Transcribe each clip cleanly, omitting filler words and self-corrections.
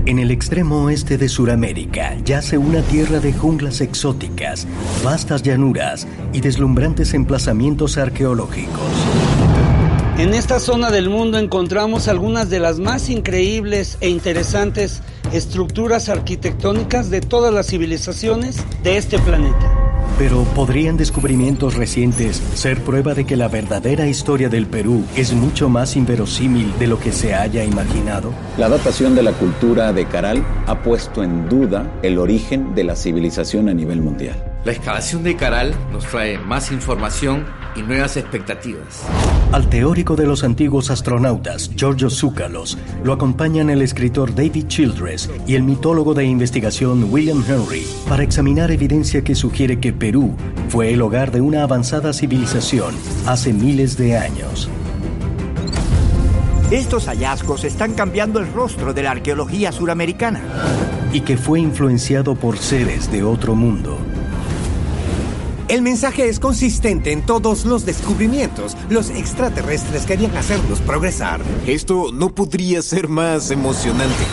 En el extremo oeste de Sudamérica yace una tierra de junglas exóticas, vastas llanuras y deslumbrantes emplazamientos arqueológicos. En esta zona del mundo encontramos algunas de las más increíbles e interesantes estructuras arquitectónicas de todas las civilizaciones de este planeta. Pero ¿podrían descubrimientos recientes ser prueba de que la verdadera historia del Perú es mucho más inverosímil de lo que se haya imaginado? La datación de la cultura de Caral ha puesto en duda el origen de la civilización a nivel mundial. La excavación de Caral nos trae más información y nuevas expectativas. Al teórico de los antiguos astronautas, Giorgio Tsoukalos, lo acompañan el escritor David Childress y el mitólogo de investigación William Henry para examinar evidencia que sugiere que Perú fue el hogar de una avanzada civilización hace miles de años. Estos hallazgos están cambiando el rostro de la arqueología suramericana. Y que fue influenciado por seres de otro mundo. El mensaje es consistente en todos los descubrimientos. Los extraterrestres querían hacernos progresar. Esto no podría ser más emocionante.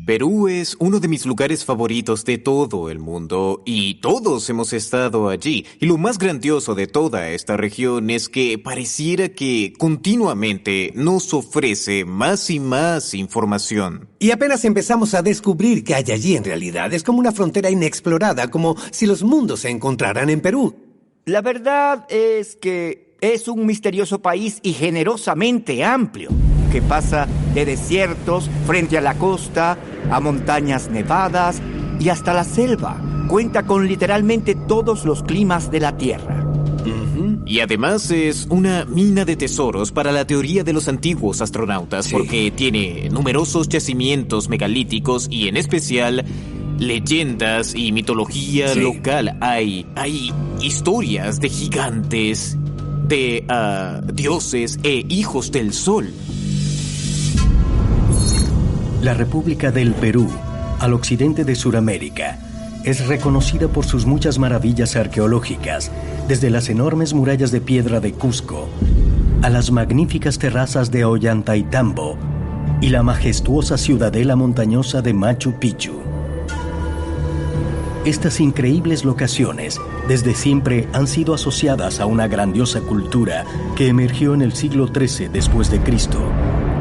Perú es uno de mis lugares favoritos de todo el mundo y todos hemos estado allí. Y lo más grandioso de toda esta región es que pareciera que continuamente nos ofrece más y más información. Y apenas empezamos a descubrir qué hay allí en realidad. Es como una frontera inexplorada, como si los mundos se encontraran en Perú. La verdad es que es un misterioso país y generosamente amplio, que pasa de desiertos frente a la costa, a montañas nevadas y hasta la selva. Cuenta con literalmente todos los climas de la Tierra. Y además es una mina de tesoros para la teoría de los antiguos astronautas, porque tiene numerosos yacimientos megalíticos y en especial leyendas y mitología local. Hay historias de gigantes, de dioses e hijos del sol. La República del Perú, al occidente de Sudamérica, es reconocida por sus muchas maravillas arqueológicas, desde las enormes murallas de piedra de Cusco, a las magníficas terrazas de Ollantaytambo y la majestuosa ciudadela montañosa de Machu Picchu. Estas increíbles locaciones desde siempre han sido asociadas a una grandiosa cultura que emergió en el siglo XIII después de Cristo,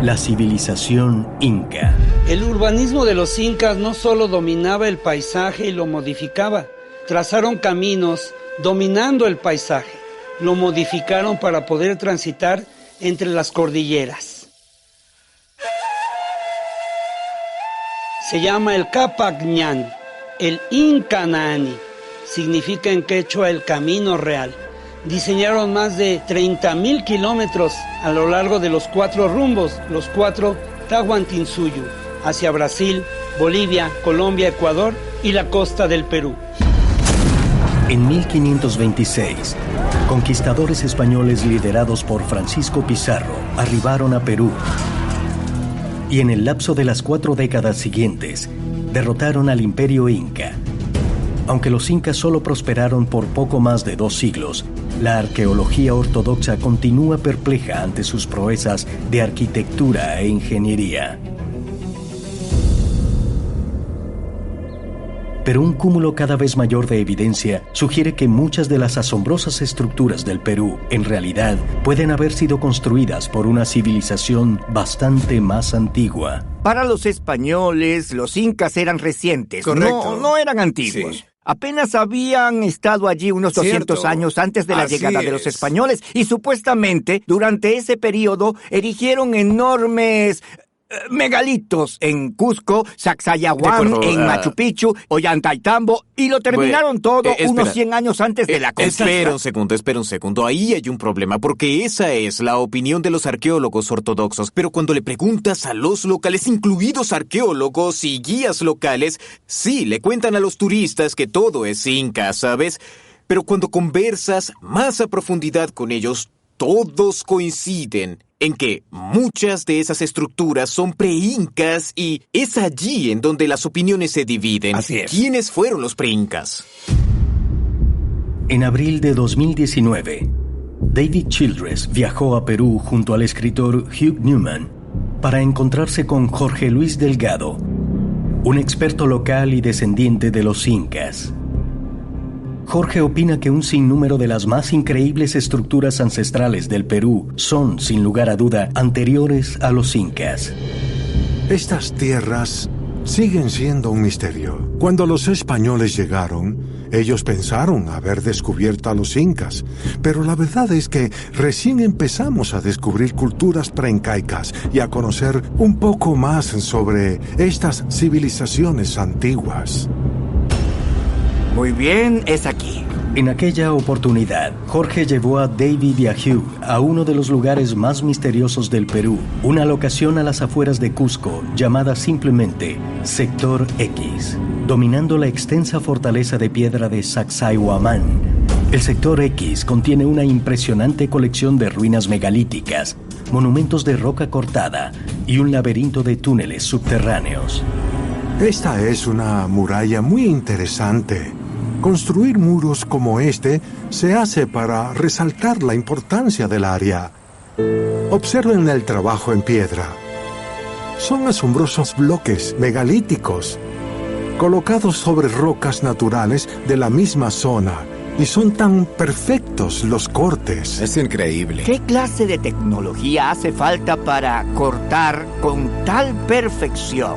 la civilización inca. El urbanismo de los incas no solo dominaba el paisaje y lo modificaba, trazaron caminos dominando el paisaje, lo modificaron para poder transitar entre las cordilleras. Se llama el Capacñán, el Incanani, significa en quechua el camino real. Diseñaron más de 30,000 kilómetros a lo largo de los 4 rumbos, los 4 Tahuantinsuyo, hacia Brasil, Bolivia, Colombia, Ecuador y la costa del Perú. En 1526, conquistadores españoles liderados por Francisco Pizarro arribaron a Perú y en el lapso de las 4 décadas siguientes derrotaron al Imperio Inca. Aunque los incas solo prosperaron por poco más de 2 siglos, la arqueología ortodoxa continúa perpleja ante sus proezas de arquitectura e ingeniería. Pero un cúmulo cada vez mayor de evidencia sugiere que muchas de las asombrosas estructuras del Perú, en realidad, pueden haber sido construidas por una civilización bastante más antigua. Para los españoles, los incas eran recientes. Correcto. No eran antiguos. Sí. Apenas habían estado allí unos 200 años antes de la llegada de los españoles y supuestamente durante ese periodo erigieron enormes megalitos en Cusco, Sacsayhuamán en Machu Picchu, Ollantaytambo, y lo terminaron todo unos 100 años antes de la conquista. Espera un segundo. Ahí hay un problema, porque esa es la opinión de los arqueólogos ortodoxos. Pero cuando le preguntas a los locales, incluidos arqueólogos y guías locales, sí, le cuentan a los turistas que todo es inca, ¿sabes? Pero cuando conversas más a profundidad con ellos, todos coinciden en que muchas de esas estructuras son pre-incas y es allí en donde las opiniones se dividen. Así es. ¿Quiénes fueron los pre-incas? En abril de 2019, David Childress viajó a Perú junto al escritor Hugh Newman para encontrarse con Jorge Luis Delgado, un experto local y descendiente de los incas. Jorge opina que un sinnúmero de las más increíbles estructuras ancestrales del Perú son, sin lugar a duda, anteriores a los incas. Estas tierras siguen siendo un misterio. Cuando los españoles llegaron, ellos pensaron haber descubierto a los incas, pero la verdad es que recién empezamos a descubrir culturas preincaicas y a conocer un poco más sobre estas civilizaciones antiguas. Muy bien, es aquí. En aquella oportunidad, Jorge llevó a David y a Hugh a uno de los lugares más misteriosos del Perú, una locación a las afueras de Cusco llamada simplemente Sector X, dominando la extensa fortaleza de piedra de Sacsayhuamán. El Sector X contiene una impresionante colección de ruinas megalíticas, monumentos de roca cortada y un laberinto de túneles subterráneos. Esta es una muralla muy interesante. Construir muros como este se hace para resaltar la importancia del área. Observen el trabajo en piedra. Son asombrosos bloques megalíticos, colocados sobre rocas naturales de la misma zona, y son tan perfectos los cortes. Es increíble. ¿Qué clase de tecnología hace falta para cortar con tal perfección?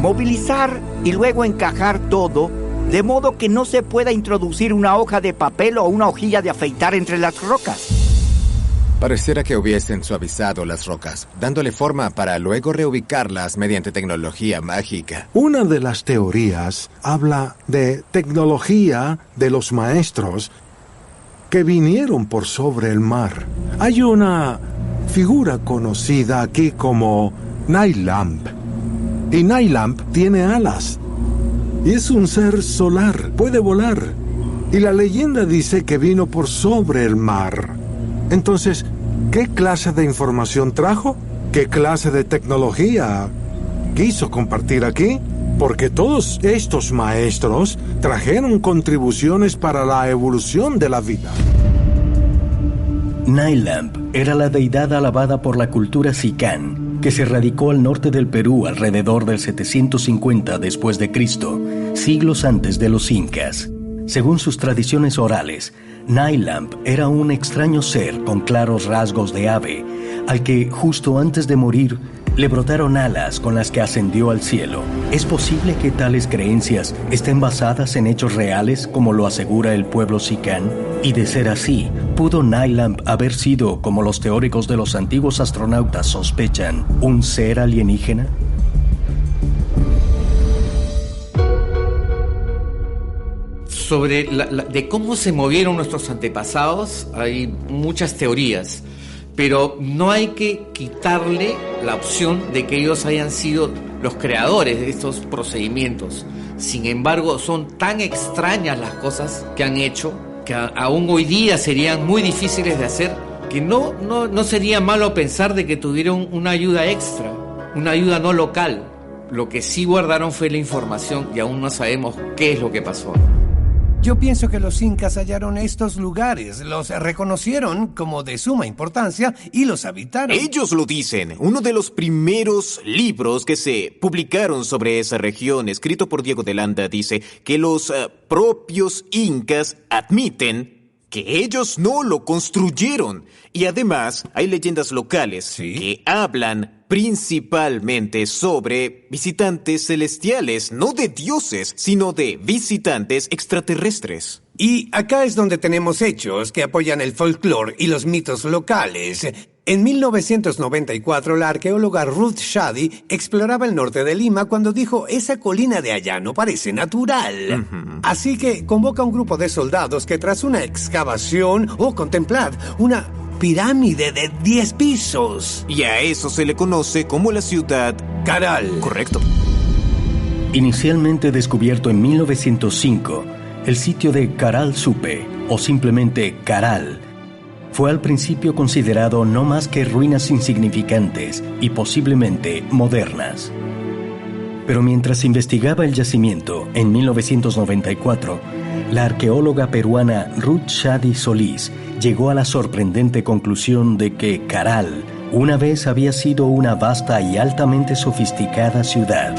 Movilizar y luego encajar todo de modo que no se pueda introducir una hoja de papel o una hojilla de afeitar entre las rocas. Pareciera que hubiesen suavizado las rocas, dándole forma para luego reubicarlas mediante tecnología mágica. Una de las teorías habla de tecnología de los maestros que vinieron por sobre el mar. Hay una figura conocida aquí como Nylamp. Y Nylamp tiene alas. Y es un ser solar, puede volar. Y la leyenda dice que vino por sobre el mar. Entonces, ¿qué clase de información trajo? ¿Qué clase de tecnología quiso compartir aquí? Porque todos estos maestros trajeron contribuciones para la evolución de la vida. Nylamp era la deidad alabada por la cultura Sicán, que se radicó al norte del Perú alrededor del 750 después de Cristo, siglos antes de los incas. Según sus tradiciones orales, Nylamp era un extraño ser con claros rasgos de ave, al que justo antes de morir le brotaron alas con las que ascendió al cielo. ¿Es posible que tales creencias estén basadas en hechos reales, como lo asegura el pueblo Sicán? Y de ser así, ¿pudo Nylamp haber sido, como los teóricos de los antiguos astronautas sospechan, un ser alienígena? Sobre de cómo se movieron nuestros antepasados hay muchas teorías, pero no hay que quitarle la opción de que ellos hayan sido los creadores de estos procedimientos. Sin embargo, son tan extrañas las cosas que han hecho que aún hoy día serían muy difíciles de hacer, que no sería malo pensar de que tuvieron una ayuda extra, una ayuda no local. Lo que sí guardaron fue la información y aún no sabemos qué es lo que pasó. Yo pienso que los incas hallaron estos lugares, los reconocieron como de suma importancia y los habitaron. Ellos lo dicen. Uno de los primeros libros que se publicaron sobre esa región, escrito por Diego de Landa, dice que los propios incas admiten que ellos no lo construyeron. Y además hay leyendas locales que hablan principalmente sobre visitantes celestiales, no de dioses, sino de visitantes extraterrestres. Y acá es donde tenemos hechos que apoyan el folclore y los mitos locales. En 1994, la arqueóloga Ruth Shady exploraba el norte de Lima cuando dijo: esa colina de allá no parece natural. Así que convoca a un grupo de soldados que tras una excavación, contemplad, una pirámide de 10 pisos. Y a eso se le conoce como la ciudad Caral. Correcto. Inicialmente descubierto en 1905, el sitio de Caral Supe, o simplemente Caral, fue al principio considerado no más que ruinas insignificantes y posiblemente modernas. Pero mientras investigaba el yacimiento, en 1994, la arqueóloga peruana Ruth Shady Solís llegó a la sorprendente conclusión de que Caral una vez había sido una vasta y altamente sofisticada ciudad.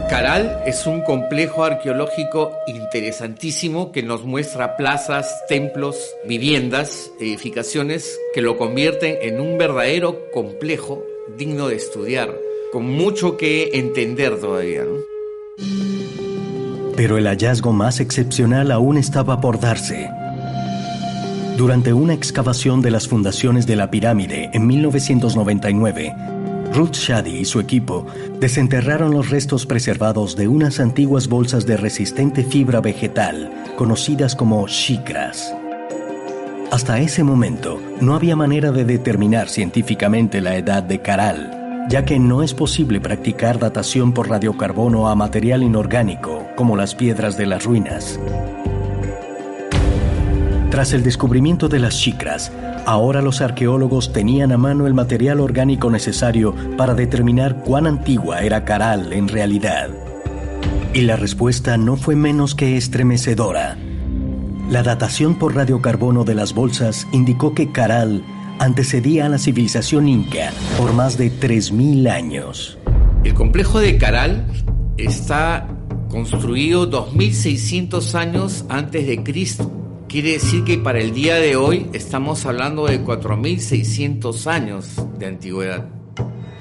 Caral es un complejo arqueológico interesantísimo que nos muestra plazas, templos, viviendas, edificaciones que lo convierten en un verdadero complejo digno de estudiar, con mucho que entender todavía, ¿no? Pero el hallazgo más excepcional aún estaba por darse. Durante una excavación de las fundaciones de la pirámide en 1999, Ruth Shady y su equipo desenterraron los restos preservados de unas antiguas bolsas de resistente fibra vegetal, conocidas como chicras. Hasta ese momento, no había manera de determinar científicamente la edad de Caral, ya que no es posible practicar datación por radiocarbono a material inorgánico, como las piedras de las ruinas. Tras el descubrimiento de las chicras, ahora los arqueólogos tenían a mano el material orgánico necesario para determinar cuán antigua era Caral en realidad. Y la respuesta no fue menos que estremecedora. La datación por radiocarbono de las bolsas indicó que Caral antecedía a la civilización inca por más de 3.000 años. El complejo de Caral está construido 2.600 años antes de Cristo. Quiere decir que para el día de hoy estamos hablando de 4.600 años de antigüedad.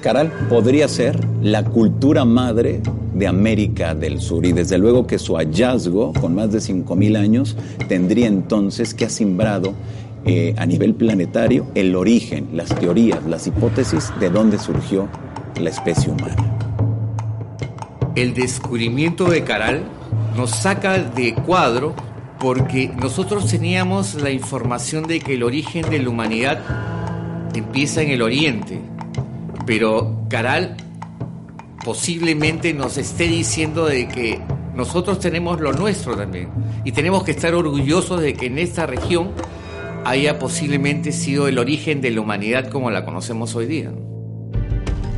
Caral podría ser la cultura madre de América del Sur y desde luego que su hallazgo, con más de 5.000 años, tendría entonces que ha simbrado a nivel planetario el origen, las teorías, las hipótesis de dónde surgió la especie humana. El descubrimiento de Caral nos saca de cuadro porque nosotros teníamos la información de que el origen de la humanidad empieza en el oriente, pero Caral posiblemente nos esté diciendo de que nosotros tenemos lo nuestro también y tenemos que estar orgullosos de que en esta región haya posiblemente sido el origen de la humanidad como la conocemos hoy día.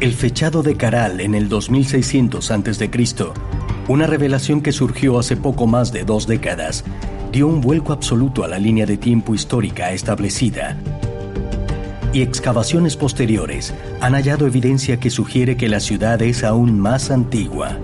El fechado de Caral en el 2600 a.C., una revelación que surgió hace poco más de 2 décadas, dio un vuelco absoluto a la línea de tiempo histórica establecida. Y excavaciones posteriores han hallado evidencia que sugiere que la ciudad es aún más antigua.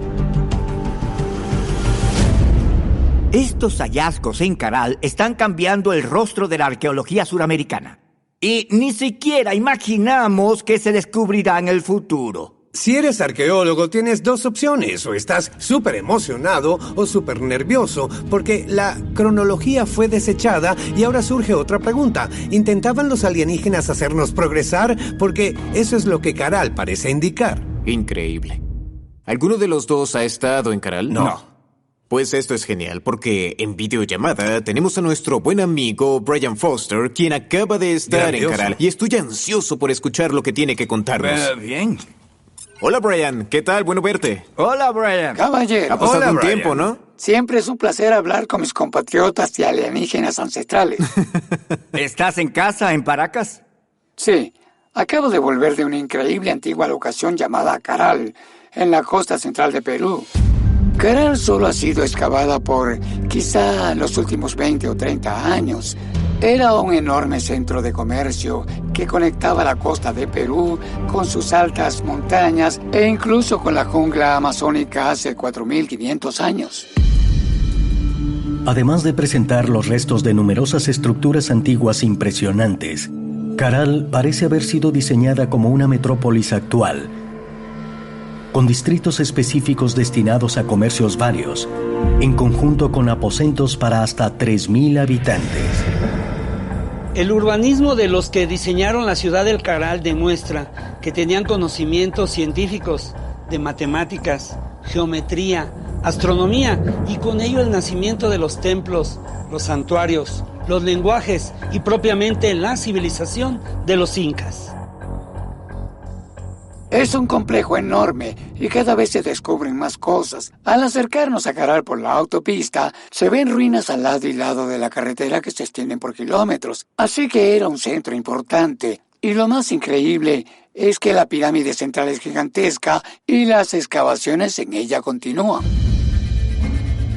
Estos hallazgos en Caral están cambiando el rostro de la arqueología suramericana. Y ni siquiera imaginamos que se descubrirá en el futuro. Si eres arqueólogo, tienes 2 opciones. O estás súper emocionado o súper nervioso, porque la cronología fue desechada y ahora surge otra pregunta. ¿Intentaban los alienígenas hacernos progresar? Porque eso es lo que Caral parece indicar. Increíble. ¿Alguno de los dos ha estado en Caral? No. Pues esto es genial, porque en videollamada tenemos a nuestro buen amigo Brian Foster, quien acaba de estar en Caral. Y estoy ansioso por escuchar lo que tiene que contarnos. Bien. Hola, Brian. ¿Qué tal? Bueno verte. Hola, Brian. Caballero. Ha pasado Hola, un Brian. tiempo, ¿no? Siempre es un placer hablar con mis compatriotas y alienígenas ancestrales. ¿Estás en casa, en Paracas? Sí, acabo de volver de una increíble antigua locación llamada Caral, en la costa central de Perú. Caral solo ha sido excavada por quizá los últimos 20 o 30 años. Era un enorme centro de comercio que conectaba la costa de Perú con sus altas montañas e incluso con la jungla amazónica hace 4.500 años. Además de presentar los restos de numerosas estructuras antiguas impresionantes, Caral parece haber sido diseñada como una metrópolis actual, con distritos específicos destinados a comercios varios, en conjunto con aposentos para hasta 3.000 habitantes. El urbanismo de los que diseñaron la ciudad del Caral demuestra que tenían conocimientos científicos de matemáticas, geometría, astronomía y con ello el nacimiento de los templos, los santuarios, los lenguajes y propiamente la civilización de los incas. Es un complejo enorme y cada vez se descubren más cosas. Al acercarnos a Caral por la autopista, se ven ruinas al lado y lado de la carretera que se extienden por kilómetros. Así que era un centro importante. Y lo más increíble es que la pirámide central es gigantesca y las excavaciones en ella continúan.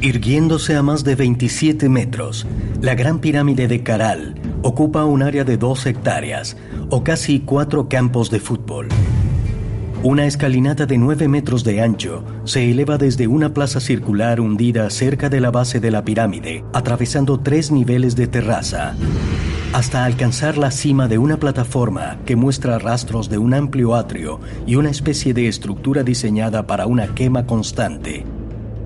Irguiéndose a más de 27 metros, la Gran Pirámide de Caral ocupa un área de 2 hectáreas o casi 4 campos de fútbol. Una escalinata de 9 metros de ancho se eleva desde una plaza circular hundida cerca de la base de la pirámide, atravesando 3 niveles de terraza, hasta alcanzar la cima de una plataforma que muestra rastros de un amplio atrio y una especie de estructura diseñada para una quema constante.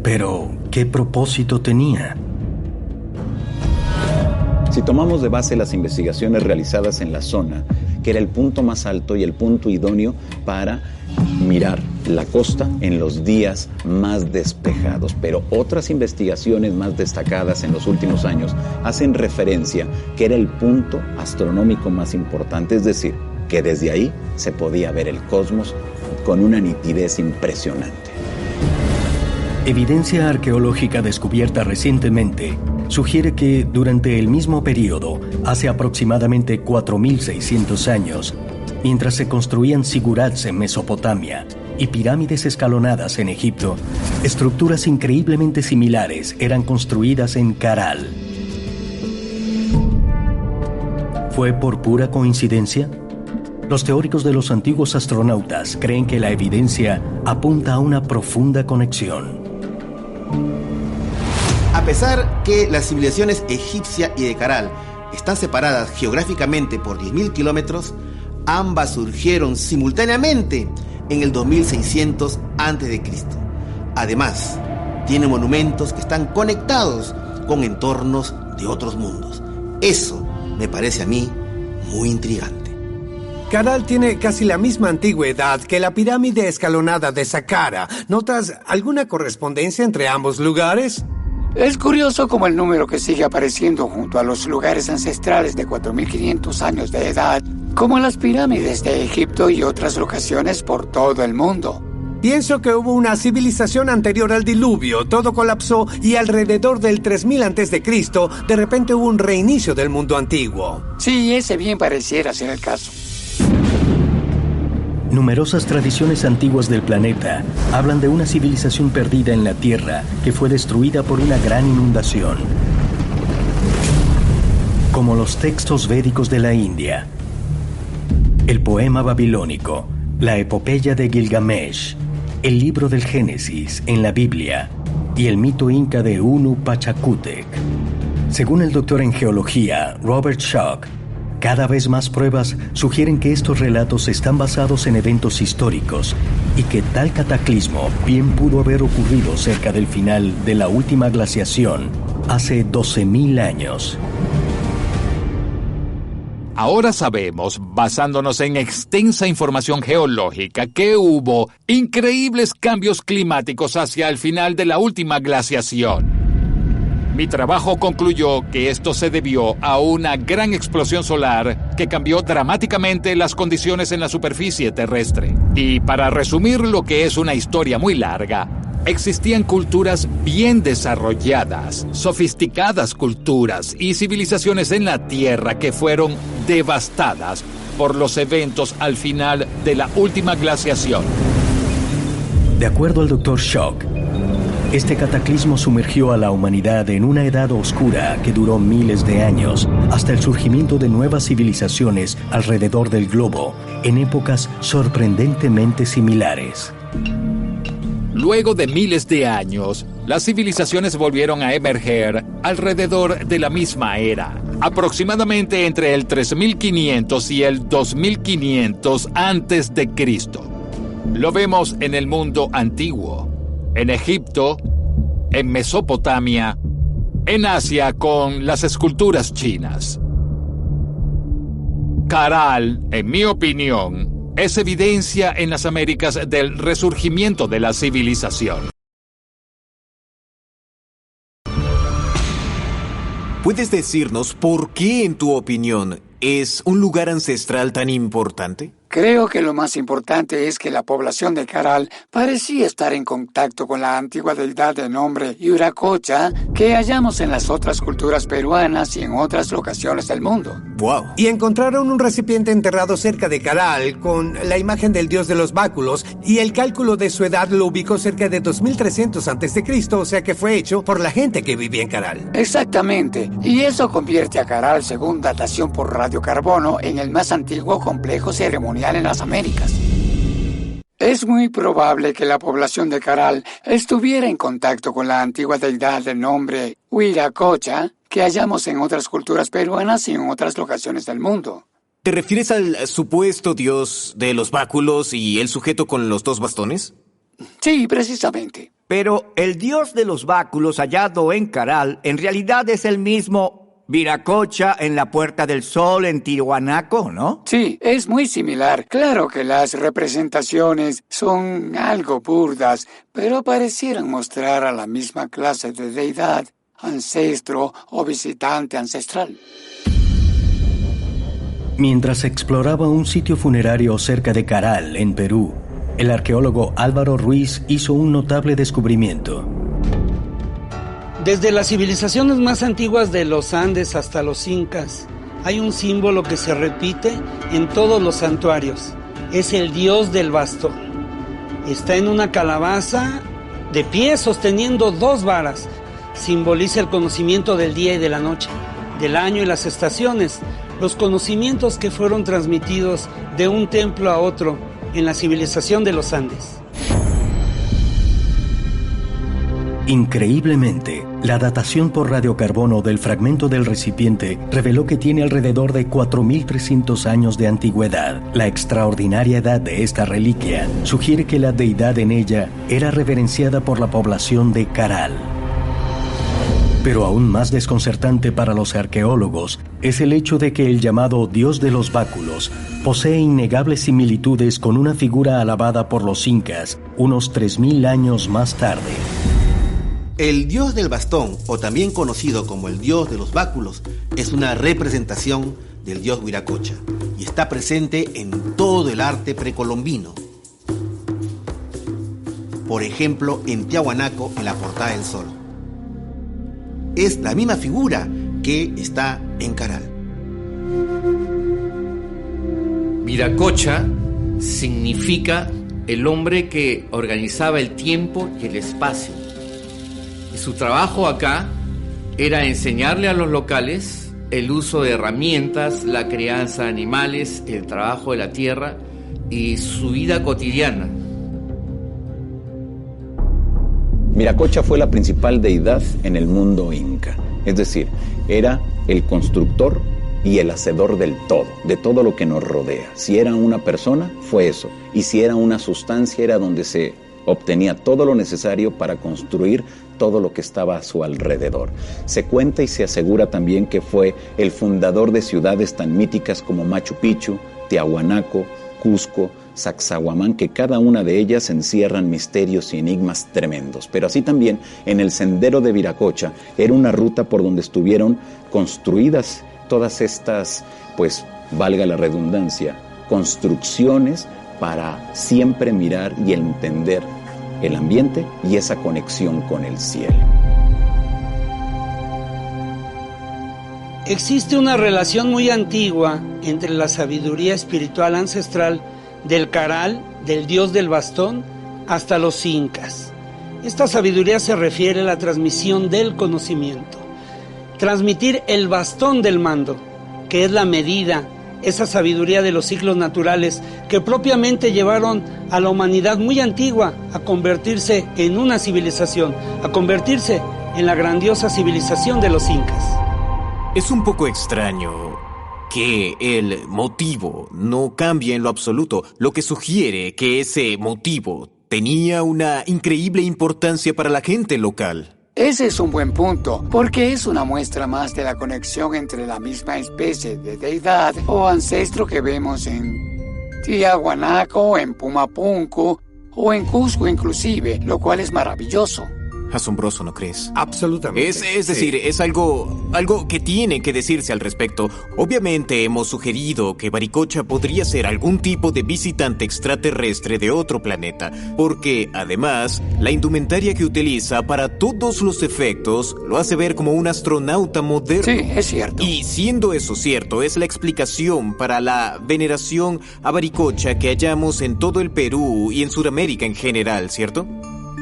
Pero, ¿qué propósito tenía? Si tomamos de base las investigaciones realizadas en la zona, que era el punto más alto y el punto idóneo para mirar la costa en los días más despejados, pero otras investigaciones más destacadas en los últimos años hacen referencia que era el punto astronómico más importante, es decir, que desde ahí se podía ver el cosmos con una nitidez impresionante. Evidencia arqueológica descubierta recientemente sugiere que durante el mismo periodo, hace aproximadamente 4.600 años, mientras se construían zigurats en Mesopotamia y pirámides escalonadas en Egipto, estructuras increíblemente similares eran construidas en Caral. ¿Fue por pura coincidencia? Los teóricos de los antiguos astronautas creen que la evidencia apunta a una profunda conexión. A pesar que las civilizaciones egipcia y de Caral están separadas geográficamente por 10.000 kilómetros, ambas surgieron simultáneamente en el 2600 a.C. Además, tienen monumentos que están conectados con entornos de otros mundos. Eso me parece a mí muy intrigante. Caral tiene casi la misma antigüedad que la pirámide escalonada de Saqqara. ¿Notas alguna correspondencia entre ambos lugares? Es curioso como el número que sigue apareciendo junto a los lugares ancestrales de 4.500 años de edad, como las pirámides de Egipto y otras locaciones por todo el mundo. Pienso que hubo una civilización anterior al diluvio, todo colapsó y alrededor del 3000 a.C. de repente hubo un reinicio del mundo antiguo. Sí, ese bien pareciera ser el caso. Numerosas tradiciones antiguas del planeta hablan de una civilización perdida en la Tierra que fue destruida por una gran inundación. Como los textos védicos de la India, el poema babilónico, la epopeya de Gilgamesh, el libro del Génesis en la Biblia y el mito inca de Unu Pachacútec. Según el doctor en geología Robert Schoch, cada vez más pruebas sugieren que estos relatos están basados en eventos históricos y que tal cataclismo bien pudo haber ocurrido cerca del final de la última glaciación hace 12.000 años. Ahora sabemos, basándonos en extensa información geológica, que hubo increíbles cambios climáticos hacia el final de la última glaciación. Mi trabajo concluyó que esto se debió a una gran explosión solar que cambió dramáticamente las condiciones en la superficie terrestre. Y para resumir lo que es una historia muy larga, existían culturas bien desarrolladas, sofisticadas culturas y civilizaciones en la Tierra que fueron devastadas por los eventos al final de la última glaciación. De acuerdo al Dr. Schoch, este cataclismo sumergió a la humanidad en una edad oscura que duró miles de años, hasta el surgimiento de nuevas civilizaciones alrededor del globo, en épocas sorprendentemente similares. Luego de miles de años, las civilizaciones volvieron a emerger alrededor de la misma era, aproximadamente entre el 3500 y el 2500 a.C. Lo vemos en el mundo antiguo, en Egipto, en Mesopotamia, en Asia con las esculturas chinas. Caral, en mi opinión, es evidencia en las Américas del resurgimiento de la civilización. ¿Puedes decirnos por qué, en tu opinión, es un lugar ancestral tan importante? Creo que lo más importante es que la población de Caral parecía estar en contacto con la antigua deidad de nombre Wiracocha que hallamos en las otras culturas peruanas y en otras locaciones del mundo. ¡Wow! Y encontraron un recipiente enterrado cerca de Caral con la imagen del dios de los báculos, y el cálculo de su edad lo ubicó cerca de 2300 a.C., o sea que fue hecho por la gente que vivía en Caral. Exactamente, y eso convierte a Caral, según datación por radiocarbono, en el más antiguo complejo ceremonial en las Américas. Es muy probable que la población de Caral estuviera en contacto con la antigua deidad de nombre Wiracocha que hallamos en otras culturas peruanas y en otras locaciones del mundo. ¿Te refieres al supuesto dios de los báculos y el sujeto con los 2 bastones? Sí, precisamente. Pero el dios de los báculos hallado en Caral en realidad es el mismo Wiracocha en la Puerta del Sol en Tiahuanaco, ¿no? Sí, es muy similar. Claro que las representaciones son algo burdas, pero parecieran mostrar a la misma clase de deidad, ancestro o visitante ancestral. Mientras exploraba un sitio funerario cerca de Caral, en Perú, el arqueólogo Álvaro Ruiz hizo un notable descubrimiento. Desde las civilizaciones más antiguas de los Andes hasta los incas, hay un símbolo que se repite en todos los santuarios. Es el dios del bastón. Está en una calabaza de pie sosteniendo 2 varas. Simboliza el conocimiento del día y de la noche, del año y las estaciones, los conocimientos que fueron transmitidos de un templo a otro en la civilización de los Andes. Increíblemente, la datación por radiocarbono del fragmento del recipiente reveló que tiene alrededor de 4.300 años de antigüedad. La extraordinaria edad de esta reliquia sugiere que la deidad en ella era reverenciada por la población de Caral. Pero aún más desconcertante para los arqueólogos es el hecho de que el llamado dios de los báculos posee innegables similitudes con una figura alabada por los incas unos 3.000 años más tarde. El dios del bastón, o también conocido como el dios de los báculos, es una representación del dios Wiracocha y está presente en todo el arte precolombino. Por ejemplo, en Tiahuanaco, en la Portada del Sol. Es la misma figura que está en Caral. Wiracocha significa el hombre que organizaba el tiempo y el espacio. Y su trabajo acá era enseñarle a los locales el uso de herramientas, la crianza de animales, el trabajo de la tierra y su vida cotidiana. Wiracocha fue la principal deidad en el mundo inca, es decir, era el constructor y el hacedor del todo, de todo lo que nos rodea. Si era una persona, fue eso, y si era una sustancia, era donde se obtenía todo lo necesario para construir todo lo que estaba a su alrededor. Se cuenta y se asegura también que fue el fundador de ciudades tan míticas como Machu Picchu, Tiahuanaco, Cusco, Sacsayhuamán, que cada una de ellas encierran misterios y enigmas tremendos. Pero así también, en el sendero de Wiracocha, era una ruta por donde estuvieron construidas todas estas, pues, valga la redundancia, construcciones para siempre mirar y entender el ambiente y esa conexión con el cielo. Existe una relación muy antigua entre la sabiduría espiritual ancestral del Caral, del dios del bastón, hasta los incas. Esta sabiduría se refiere a la transmisión del conocimiento. Transmitir el bastón del mando, que es la medida, esa sabiduría de los ciclos naturales que propiamente llevaron a la humanidad muy antigua a convertirse en una civilización, a convertirse en la grandiosa civilización de los incas. Es un poco extraño que el motivo no cambie en lo absoluto, lo que sugiere que ese motivo tenía una increíble importancia para la gente local. Ese es un buen punto, porque es una muestra más de la conexión entre la misma especie de deidad o ancestro que vemos en Tiahuanaco, en Pumapunku o en Cusco inclusive, lo cual es maravilloso. Asombroso, ¿no crees? Absolutamente. Es decir, es algo que tiene que decirse al respecto. Obviamente hemos sugerido que Baricocha podría ser algún tipo de visitante extraterrestre de otro planeta, porque además la indumentaria que utiliza para todos los efectos lo hace ver como un astronauta moderno. Sí, es cierto. Y siendo eso cierto, es la explicación para la veneración a Baricocha que hallamos en todo el Perú y en Sudamérica en general, ¿cierto?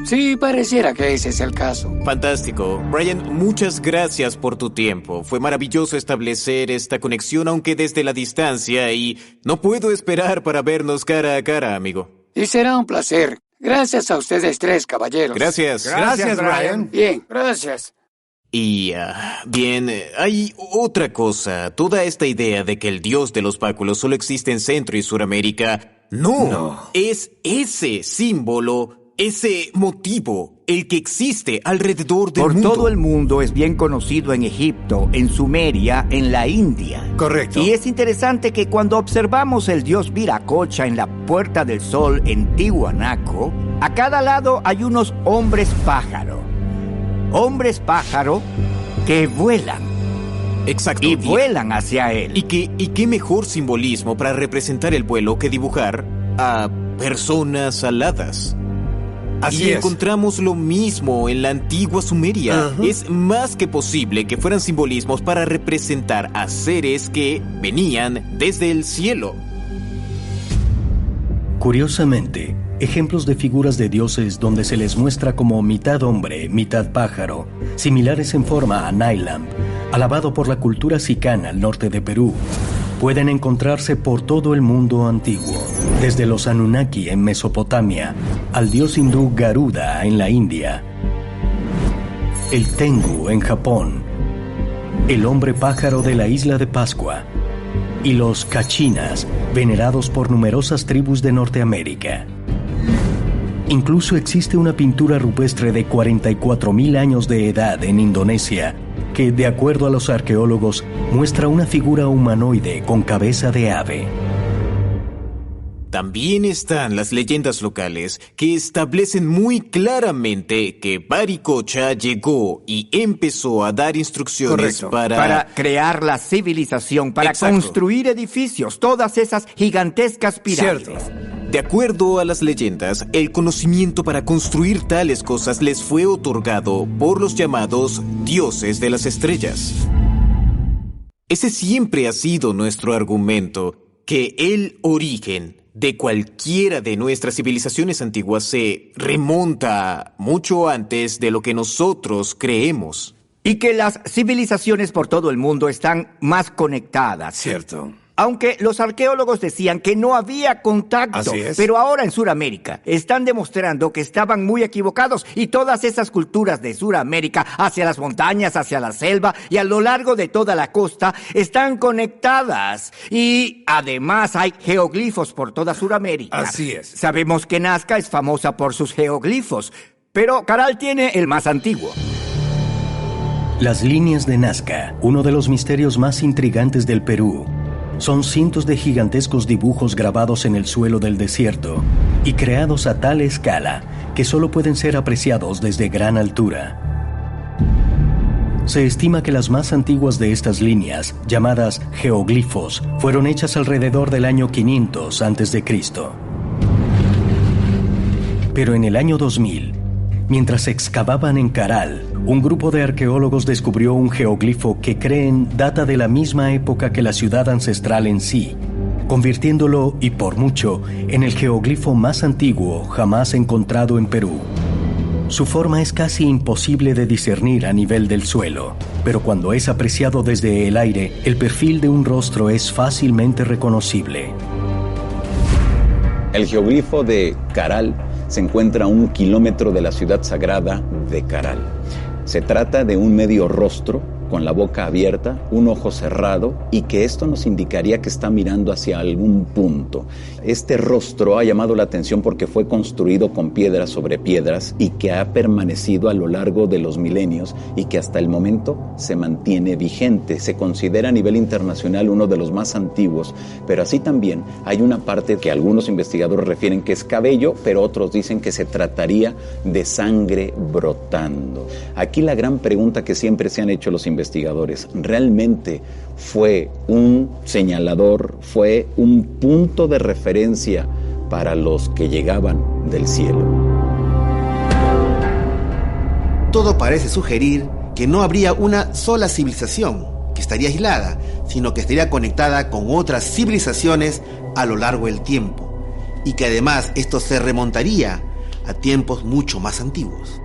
Sí, pareciera que ese es el caso. Fantástico. Brian, muchas gracias por tu tiempo. Fue maravilloso establecer esta conexión, aunque desde la distancia, y no puedo esperar para vernos cara a cara, amigo. Y será un placer. Gracias a ustedes tres, caballeros. Gracias. Gracias, Brian. Bien, gracias. Y, bien, hay otra cosa. Toda esta idea de que el dios de los báculos solo existe en Centro y Suramérica, no. Es ese símbolo, ese motivo, el que existe alrededor del mundo. Por todo el mundo es bien conocido en Egipto, en Sumeria, en la India. Correcto. Y es interesante que cuando observamos el dios Viracocha en la Puerta del Sol en Tiahuanaco, a cada lado hay unos hombres pájaro. Hombres pájaro que vuelan. Exacto. Y vuelan hacia él. ¿Y qué mejor simbolismo para representar el vuelo que dibujar a personas aladas? Así y es. encontramos lo mismo en la antigua Sumeria. Es más que posible que fueran simbolismos para representar a seres que venían desde el cielo. Curiosamente, ejemplos de figuras de dioses donde se les muestra como mitad hombre, mitad pájaro, similares en forma a Nylamp, alabado por la cultura sicana al norte de Perú, pueden encontrarse por todo el mundo antiguo, desde los Anunnaki en Mesopotamia al dios hindú Garuda en la India, el Tengu en Japón, el hombre pájaro de la isla de Pascua y los Kachinas, venerados por numerosas tribus de Norteamérica. Incluso existe una pintura rupestre de 44.000 años de edad en Indonesia que, de acuerdo a los arqueólogos, muestra una figura humanoide con cabeza de ave. También están las leyendas locales que establecen muy claramente que Baricocha llegó y empezó a dar instrucciones para crear la civilización, para construir edificios, todas esas gigantescas pirámides. Cierto. De acuerdo a las leyendas, el conocimiento para construir tales cosas les fue otorgado por los llamados dioses de las estrellas. Ese siempre ha sido nuestro argumento, que el origen de cualquiera de nuestras civilizaciones antiguas se remonta mucho antes de lo que nosotros creemos. Y que las civilizaciones por todo el mundo están más conectadas. Cierto. Aunque los arqueólogos decían que no había contacto. Así es. Pero ahora en Sudamérica están demostrando que estaban muy equivocados y todas esas culturas de Sudamérica hacia las montañas, hacia la selva y a lo largo de toda la costa están conectadas. Y además hay geoglifos por toda Sudamérica. Así es. Sabemos que Nazca es famosa por sus geoglifos, pero Caral tiene el más antiguo. Las líneas de Nazca, uno de los misterios más intrigantes del Perú, son cientos de gigantescos dibujos grabados en el suelo del desierto y creados a tal escala que solo pueden ser apreciados desde gran altura. Se estima que las más antiguas de estas líneas, llamadas geoglifos, fueron hechas alrededor del año 500 a.C. Pero en el año 2000, mientras excavaban en Caral, un grupo de arqueólogos descubrió un geoglifo que creen data de la misma época que la ciudad ancestral en sí, convirtiéndolo, y por mucho, en el geoglifo más antiguo jamás encontrado en Perú. Su forma es casi imposible de discernir a nivel del suelo, pero cuando es apreciado desde el aire, el perfil de un rostro es fácilmente reconocible. El geoglifo de Caral se encuentra a 1 kilómetro de la ciudad sagrada de Caral. Se trata de un medio rostro con la boca abierta, un ojo cerrado, y que esto nos indicaría que está mirando hacia algún punto. Este rostro ha llamado la atención porque fue construido con piedras sobre piedras y que ha permanecido a lo largo de los milenios y que hasta el momento se mantiene vigente. Se considera a nivel internacional uno de los más antiguos, pero así también hay una parte que algunos investigadores refieren que es cabello, pero otros dicen que se trataría de sangre brotando. Aquí la gran pregunta que siempre se han hecho los investigadores, ¿realmente fue un señalador, fue un punto de referencia para los que llegaban del cielo? Todo parece sugerir que no habría una sola civilización que estaría aislada, sino que estaría conectada con otras civilizaciones a lo largo del tiempo, y que además esto se remontaría a tiempos mucho más antiguos.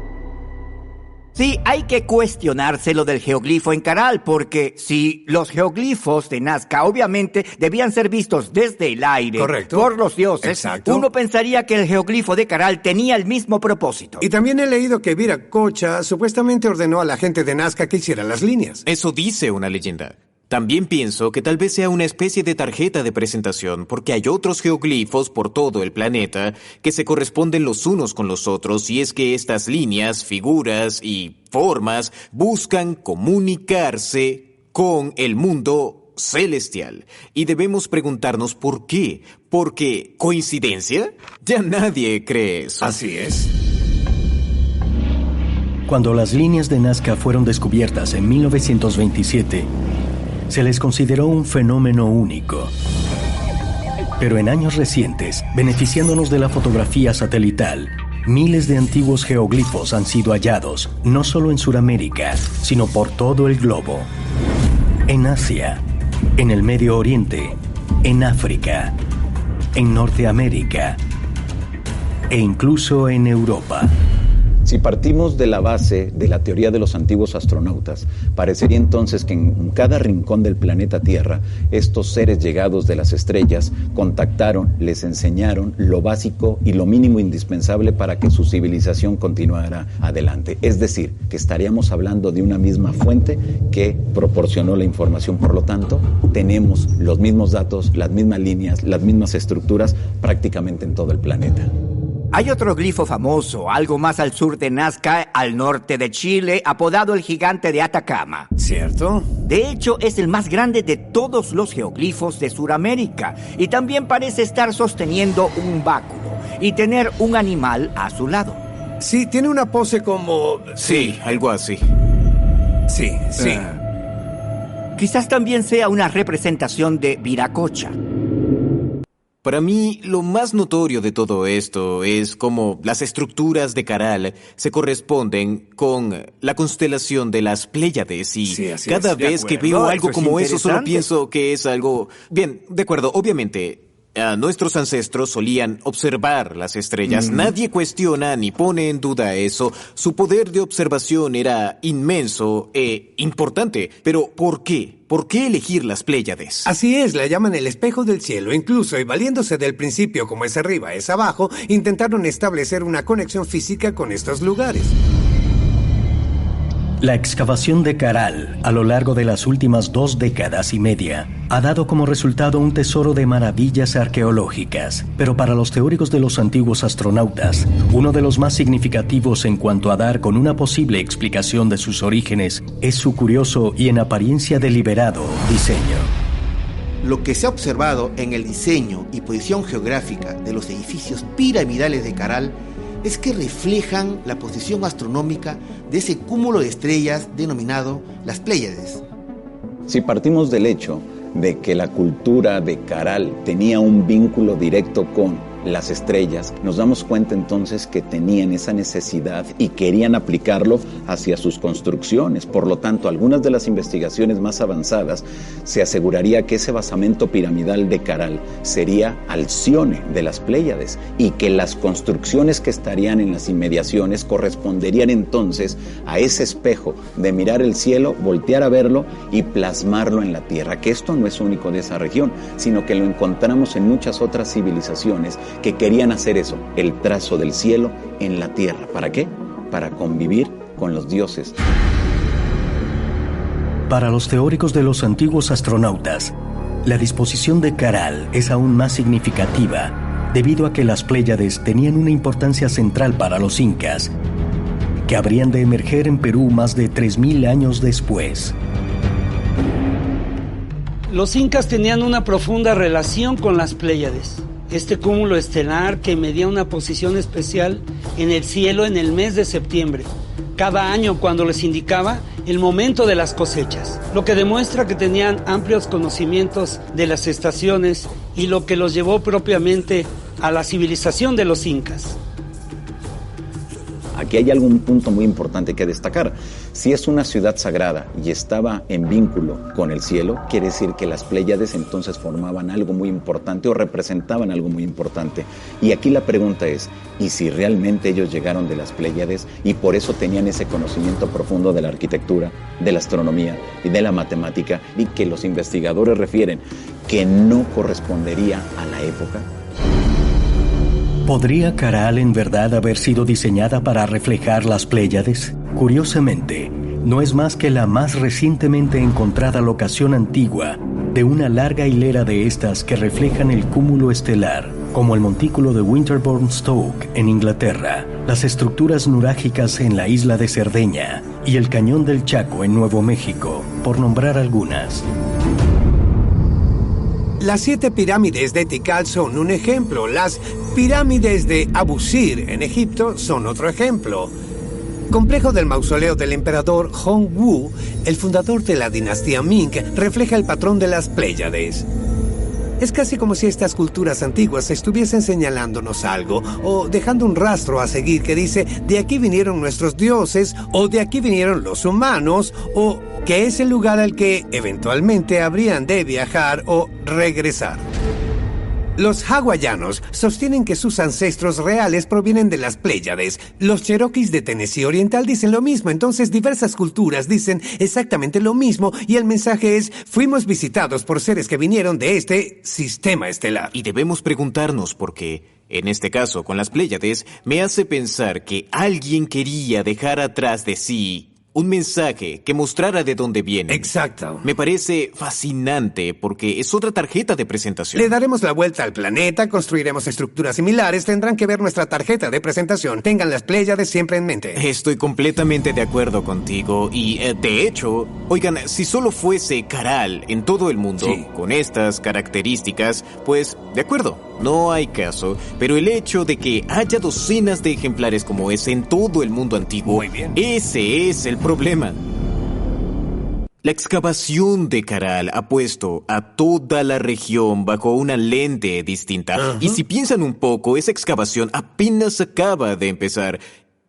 Sí, hay que cuestionarse lo del geoglifo en Caral, porque si los geoglifos de Nazca obviamente debían ser vistos desde el aire, correcto, por los dioses, exacto, uno pensaría que el geoglifo de Caral tenía el mismo propósito. Y también he leído que Viracocha supuestamente ordenó a la gente de Nazca que hiciera las líneas. Eso dice una leyenda. También pienso que tal vez sea una especie de tarjeta de presentación, porque hay otros geoglifos por todo el planeta que se corresponden los unos con los otros, y es que estas líneas, figuras y formas buscan comunicarse con el mundo celestial. Y debemos preguntarnos por qué. Porque, ¿coincidencia? Ya nadie cree eso. Así es. Cuando las líneas de Nazca fueron descubiertas en 1927, se les consideró un fenómeno único. Pero en años recientes, beneficiándonos de la fotografía satelital, miles de antiguos geoglifos han sido hallados, no solo en Sudamérica, sino por todo el globo. En Asia, en el Medio Oriente, en África, en Norteamérica e incluso en Europa. Si partimos de la base de la teoría de los antiguos astronautas, parecería entonces que en cada rincón del planeta Tierra, estos seres llegados de las estrellas contactaron, les enseñaron lo básico y lo mínimo indispensable para que su civilización continuara adelante. Es decir, que estaríamos hablando de una misma fuente que proporcionó la información. Por lo tanto, tenemos los mismos datos, las mismas líneas, las mismas estructuras prácticamente en todo el planeta. Hay otro glifo famoso, algo más al sur de Nazca, al norte de Chile, apodado el Gigante de Atacama. ¿Cierto? De hecho, es el más grande de todos los geoglifos de Sudamérica, y también parece estar sosteniendo un báculo y tener un animal a su lado. Sí, tiene una pose como... Sí, algo así. Sí. Quizás también sea una representación de Viracocha. Para mí, lo más notorio de todo esto es cómo las estructuras de Caral se corresponden con la constelación de las Pléyades, y sí, cada vez que veo algo como eso solo pienso que es algo... Bien, de acuerdo, obviamente... nuestros ancestros solían observar las estrellas. Nadie cuestiona ni pone en duda eso. Su poder de observación era inmenso e importante. Pero, ¿por qué? ¿Por qué elegir las Pléyades? Así es, la llaman el espejo del cielo. Incluso, y valiéndose del principio como es arriba, es abajo, intentaron establecer una conexión física con estos lugares. La excavación de Caral, a lo largo de las últimas 2 décadas y media, ha dado como resultado un tesoro de maravillas arqueológicas. Pero para los teóricos de los antiguos astronautas, uno de los más significativos en cuanto a dar con una posible explicación de sus orígenes es su curioso y en apariencia deliberado diseño. Lo que se ha observado en el diseño y posición geográfica de los edificios piramidales de Caral es que reflejan la posición astronómica de ese cúmulo de estrellas denominado las Pléyades. Si partimos del hecho de que la cultura de Caral tenía un vínculo directo con las estrellas, nos damos cuenta entonces que tenían esa necesidad y querían aplicarlo hacia sus construcciones. Por lo tanto, algunas de las investigaciones más avanzadas se aseguraría que ese basamento piramidal de Caral sería Alcione de las Pléyades, y que las construcciones que estarían en las inmediaciones corresponderían entonces a ese espejo de mirar el cielo, voltear a verlo y plasmarlo en la tierra. Que esto no es único de esa región, sino que lo encontramos en muchas otras civilizaciones que querían hacer eso, el trazo del cielo en la tierra. ¿Para qué? Para convivir con los dioses. Para los teóricos de los antiguos astronautas, la disposición de Caral es aún más significativa debido a que las Pléyades tenían una importancia central para los incas, que habrían de emerger en Perú más de 3000 años después. Los incas tenían una profunda relación con las Pléyades, este cúmulo estelar que medía una posición especial en el cielo en el mes de septiembre, cada año cuando les indicaba el momento de las cosechas, lo que demuestra que tenían amplios conocimientos de las estaciones y lo que los llevó propiamente a la civilización de los incas. Aquí hay algún punto muy importante que destacar. Si es una ciudad sagrada y estaba en vínculo con el cielo, quiere decir que las Pléyades entonces formaban algo muy importante o representaban algo muy importante. Y aquí la pregunta es, ¿y si realmente ellos llegaron de las Pléyades y por eso tenían ese conocimiento profundo de la arquitectura, de la astronomía y de la matemática, y que los investigadores refieren que no correspondería a la época? ¿Podría Caral en verdad haber sido diseñada para reflejar las Pléyades? Curiosamente, no es más que la más recientemente encontrada locación antigua de una larga hilera de estas que reflejan el cúmulo estelar, como el montículo de Winterbourne Stoke en Inglaterra, las estructuras nurágicas en la isla de Cerdeña y el Cañón del Chaco en Nuevo México, por nombrar algunas. Las 7 pirámides de Tikal son un ejemplo. Las pirámides de Abu Sir en Egipto son otro ejemplo. Complejo del mausoleo del emperador Hongwu, el fundador de la dinastía Ming, refleja el patrón de las Pléyades. Es casi como si estas culturas antiguas estuviesen señalándonos algo o dejando un rastro a seguir que dice de aquí vinieron nuestros dioses o de aquí vinieron los humanos o que es el lugar al que eventualmente habrían de viajar o regresar. Los hawaianos sostienen que sus ancestros reales provienen de las Pléyades. Los cherokees de Tennessee Oriental dicen lo mismo, entonces diversas culturas dicen exactamente lo mismo y el mensaje es: fuimos visitados por seres que vinieron de este sistema estelar. Y debemos preguntarnos por qué, en este caso con las Pléyades, me hace pensar que alguien quería dejar atrás de sí un mensaje que mostrara de dónde viene. Exacto. Me parece fascinante porque es otra tarjeta de presentación. Le daremos la vuelta al planeta, construiremos estructuras similares, tendrán que ver nuestra tarjeta de presentación. Tengan las Pléyades siempre en mente. Estoy completamente de acuerdo contigo y, de hecho, oigan, si solo fuese Caral en todo el mundo, sí, con estas características, pues, de acuerdo, no hay caso, pero el hecho de que haya docenas de ejemplares como ese en todo el mundo antiguo, muy bien, ese es el problema. La excavación de Caral ha puesto a toda la región bajo una lente distinta. Y si piensan un poco, esa excavación apenas acaba de empezar.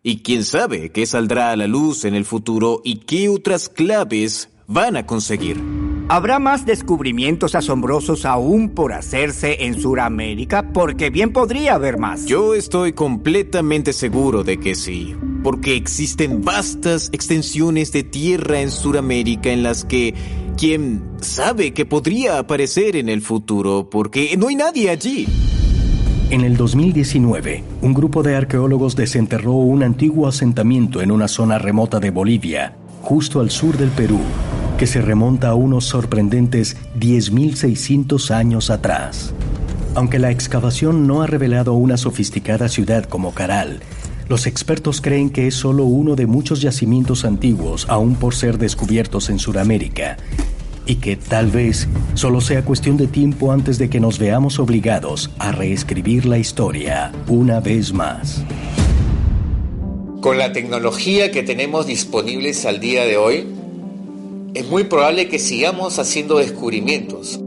Y quién sabe qué saldrá a la luz en el futuro y qué otras claves van a conseguir. ¿Habrá más descubrimientos asombrosos aún por hacerse en Sudamérica? Porque bien podría haber más. Yo estoy completamente seguro de que sí, porque existen vastas extensiones de tierra en Sudamérica en las que quién sabe que podría aparecer en el futuro, porque no hay nadie allí. En el 2019, un grupo de arqueólogos desenterró un antiguo asentamiento en una zona remota de Bolivia, justo al sur del Perú, que se remonta a unos sorprendentes 10.600 años atrás. Aunque la excavación no ha revelado una sofisticada ciudad como Caral, los expertos creen que es solo uno de muchos yacimientos antiguos aún por ser descubiertos en Sudamérica, y que tal vez solo sea cuestión de tiempo antes de que nos veamos obligados a reescribir la historia una vez más. Con la tecnología que tenemos disponibles al día de hoy, es muy probable que sigamos haciendo descubrimientos.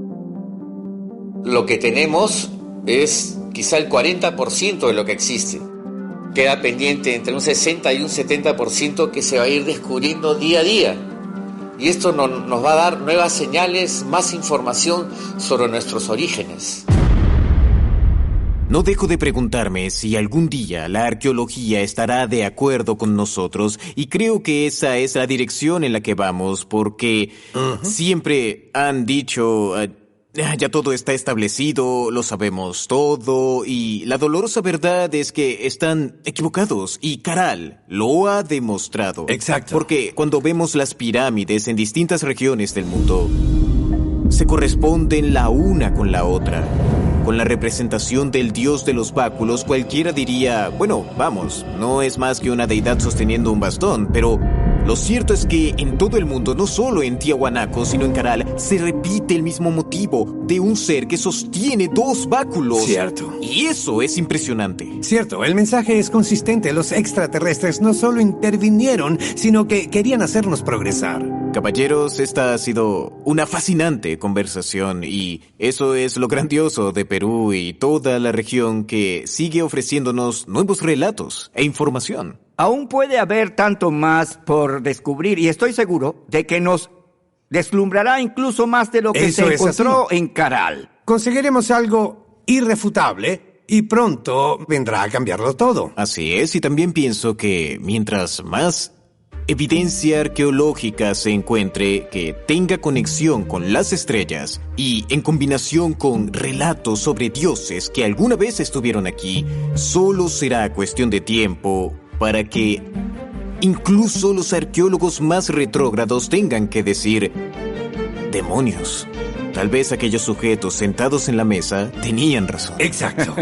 Lo que tenemos es quizá el 40% de lo que existe. Queda pendiente entre un 60 y un 70% que se va a ir descubriendo día a día. Y esto nos va a dar nuevas señales, más información sobre nuestros orígenes. No dejo de preguntarme si algún día la arqueología estará de acuerdo con nosotros, y creo que esa es la dirección en la que vamos, porque siempre han dicho Ya todo está establecido, lo sabemos todo, y la dolorosa verdad es que están equivocados, y Caral lo ha demostrado. Exacto. Porque cuando vemos las pirámides en distintas regiones del mundo, se corresponden la una con la otra. Con la representación del dios de los báculos, cualquiera diría, bueno, vamos, no es más que una deidad sosteniendo un bastón, pero lo cierto es que en todo el mundo, no solo en Tiahuanaco, sino en Caral, se repite el mismo motivo de un ser que sostiene dos báculos. Cierto. Y eso es impresionante. Cierto, el mensaje es consistente. Los extraterrestres no solo intervinieron, sino que querían hacernos progresar. Caballeros, esta ha sido una fascinante conversación y eso es lo grandioso de Perú y toda la región que sigue ofreciéndonos nuevos relatos e información. Aún puede haber tanto más por descubrir y estoy seguro de que nos deslumbrará incluso más de lo que Eso se es encontró así. en Caral. Conseguiremos algo irrefutable y pronto vendrá a cambiarlo todo. Así es, y también pienso que mientras más evidencia arqueológica se encuentre que tenga conexión con las estrellas y en combinación con relatos sobre dioses que alguna vez estuvieron aquí, solo será cuestión de tiempo para que incluso los arqueólogos más retrógrados tengan que decir: demonios, tal vez aquellos sujetos sentados en la mesa tenían razón. Exacto.